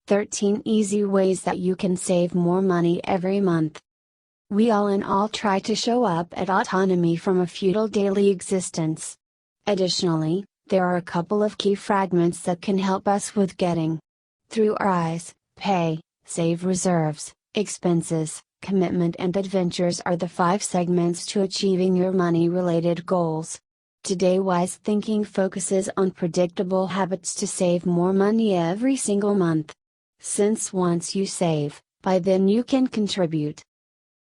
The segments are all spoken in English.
13 easy ways that you can save more money every month. We all try to show up at autonomy from a futile daily existence. Additionally, there are a couple of key fragments that can help us with getting through our eyes. Pay, save, reserves, expenses, commitment and adventures are the 5 segments to achieving your money-related goals. Today Wise Thinking focuses on predictable habits to save more money every single month. Since once you save, by then you can contribute.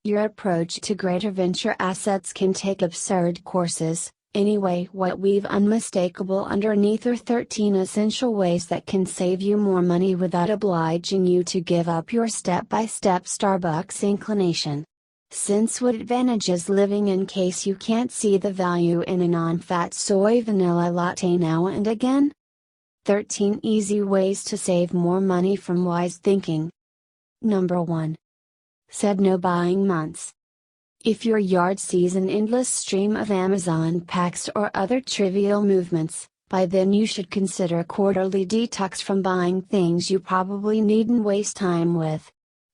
Your approach to greater venture assets can take absurd courses. Anyway, what we've unmistakable underneath are 13 essential ways that can save you more money without obliging you to give up your step-by-step Starbucks inclination. Since what advantages living in case you can't see the value in a non-fat soy vanilla latte now and again? 13 easy ways to save more money from wise thinking. Number 1. Set no buying months. If your yard sees an endless stream of Amazon packs or other trivial movements, by then you should consider a quarterly detox from buying things you probably needn't waste time with.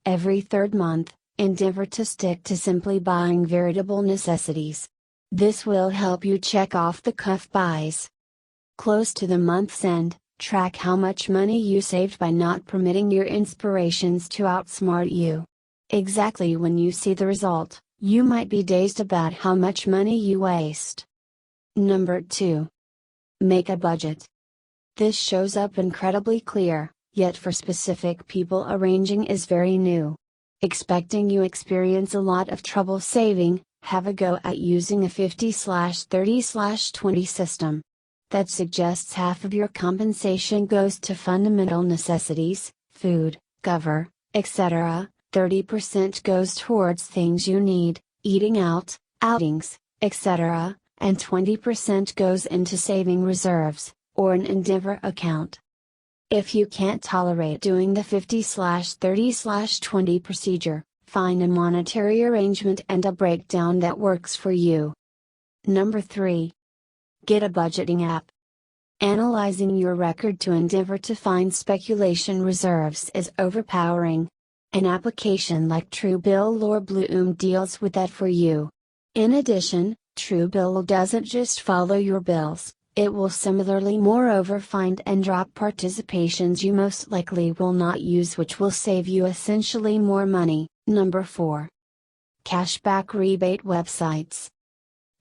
Every third month, endeavor to stick to simply buying veritable necessities. This will help you check off the cuff buys. Close to the month's end, track how much money you saved by not permitting your inspirations to outsmart you. Exactly when you see the result, you might be dazed about how much money you waste. Number 2. Make a budget. This shows up incredibly clear, yet for specific people arranging is very new. Expecting you experience a lot of trouble saving, have a go at using a 50/30/20 system. That suggests half of your compensation goes to fundamental necessities, food, cover, etc., 30% goes towards things you need, eating out, outings, etc., and 20% goes into saving reserves, or an endeavor account. If you can't tolerate doing the 50/30/20 procedure, find a monetary arrangement and a breakdown that works for you. Number 3. Get a budgeting app. Analyzing your record to endeavor to find speculation reserves is overpowering. An application like Truebill or Bloom deals with that for you. In addition, Truebill doesn't just follow your bills, it will similarly moreover find and drop participations you most likely will not use, which will save you essentially more money. Number 4. Cashback rebate websites.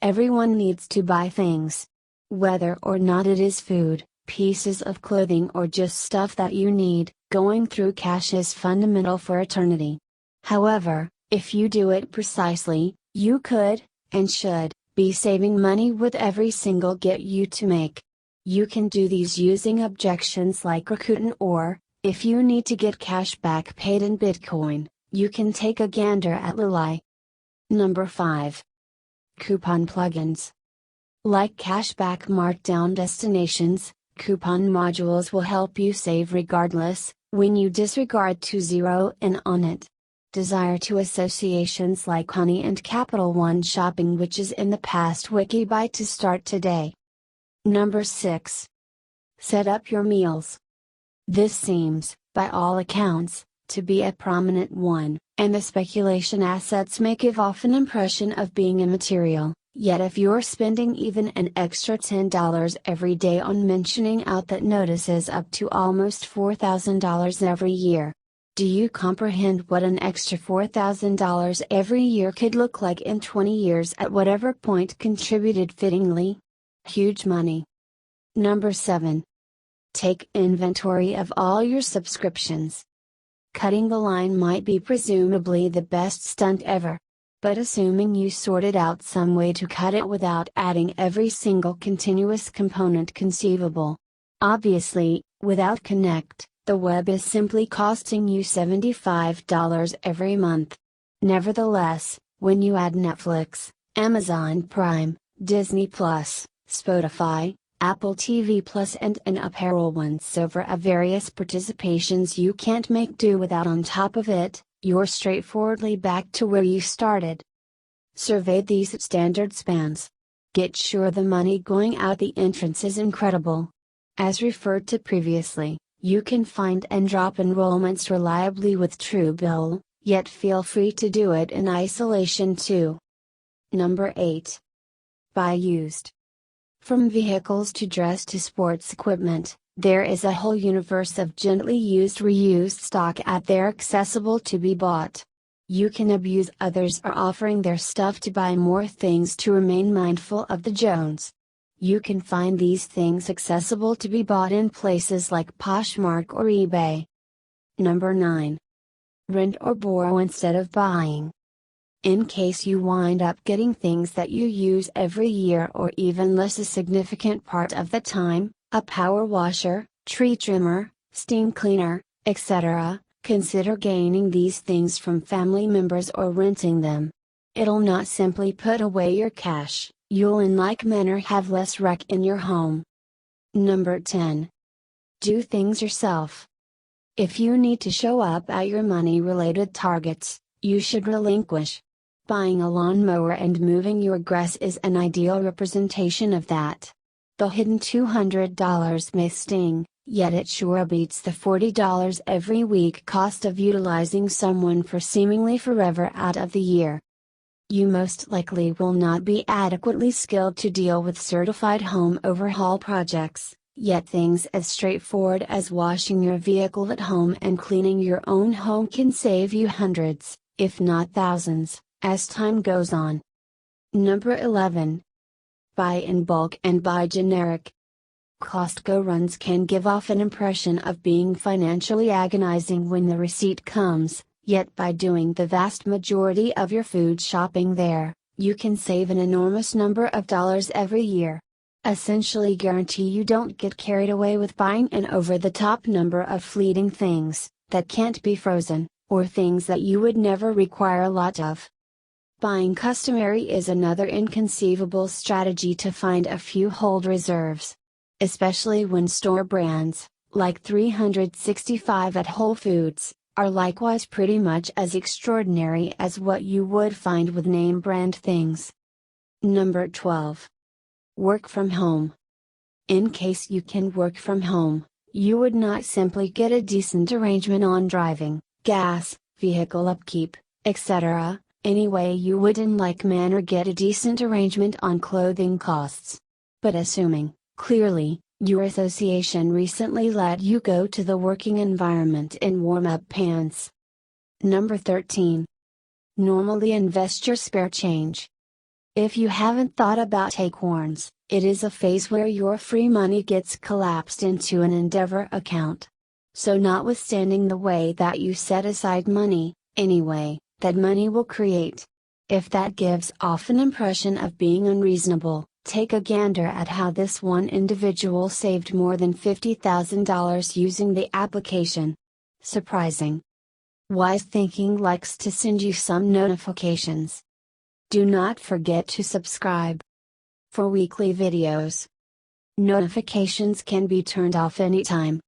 Everyone needs to buy things. Whether or not it is food, pieces of clothing or just stuff that you need, going through cash is fundamental for eternity. However, if you do it precisely, you could, and should, be saving money with every single get you to make. You can do these using objections like Rakuten, or, if you need to get cash back paid in Bitcoin, you can take a gander at latte. Number 5. Coupon plugins. Like cashback markdown destinations, coupon modules will help you save regardless, when you disregard to zero in on it. Desire to associations like Honey and Capital One Shopping, which is in the past. Wikibuy to start today. Number 6. Set up your meals. This seems, by all accounts, to be a prominent one, and the speculation assets may give off an impression of being immaterial. Yet if you're spending even an extra $10 every day on mentioning out, that notices up to almost $4,000 every year. Do you comprehend what an extra $4,000 every year could look like in 20 years at whatever point contributed fittingly? Huge money. Number 7. Take inventory of all your subscriptions. Cutting the line might be presumably the best stunt ever. But assuming you sorted out some way to cut it without adding every single continuous component conceivable. Obviously, without Connect, the web is simply costing you $75 every month. Nevertheless, when you add Netflix, Amazon Prime, Disney Plus, Spotify, Apple TV Plus and an apparel once-over of various participations you can't make do without on top of it, you're straightforwardly back to where you started. Survey these standard spans. Get sure the money going out the entrance is incredible. As referred to previously, You can find and drop enrollments reliably with Truebill, yet feel free to do it in isolation too. Number 8. Buy used. From vehicles to dress to sports equipment, there is a whole universe of gently used reused stock out there accessible to be bought. You can abuse others or offering their stuff to buy more things to remain mindful of the Jones. You can find these things accessible to be bought in places like Poshmark or eBay. Number 9. Rent or borrow instead of buying. In case you wind up getting things that you use every year or even less a significant part of the time, a power washer, tree trimmer, steam cleaner, etc., consider gaining these things from family members or renting them. It'll not simply put away your cash, you'll in like manner have less wreck in your home. Number 10. Do things yourself. If you need to show up at your money-related targets, you should relinquish. Buying a lawnmower and moving your grass is an ideal representation of that. The hidden $200 may sting, yet it sure beats the $40 every week cost of utilizing someone for seemingly forever out of the year. You most likely will not be adequately skilled to deal with certified home overhaul projects, yet things as straightforward as washing your vehicle at home and cleaning your own home can save you hundreds, if not thousands, as time goes on. Number 11. Buy in bulk and buy generic. Costco runs can give off an impression of being financially agonizing when the receipt comes, yet by doing the vast majority of your food shopping there, you can save an enormous number of dollars every year. Essentially guarantee you don't get carried away with buying an over-the-top number of fleeting things, that can't be frozen, or things that you would never require a lot of. Buying customary is another inconceivable strategy to find a few hold reserves. Especially when store brands, like 365 at Whole Foods, are likewise pretty much as extraordinary as what you would find with name brand things. Number 12. Work from home. In case you can work from home, you would not simply get a decent arrangement on driving, gas, vehicle upkeep, etc., anyway you would in like manner get a decent arrangement on clothing costs. But assuming, clearly, your association recently let you go to the working environment in warm-up pants. Number 13. Normally invest your spare change. If you haven't thought about takeovers, it is a phase where your free money gets collapsed into an Endeavor account. So notwithstanding the way that you set aside money, anyway, that money will create. If that gives off an impression of being unreasonable, take a gander at how this one individual saved more than $50,000 using the application. Surprising. Wise thinking likes to send you some notifications. Do not forget to subscribe for weekly videos. Notifications can be turned off anytime.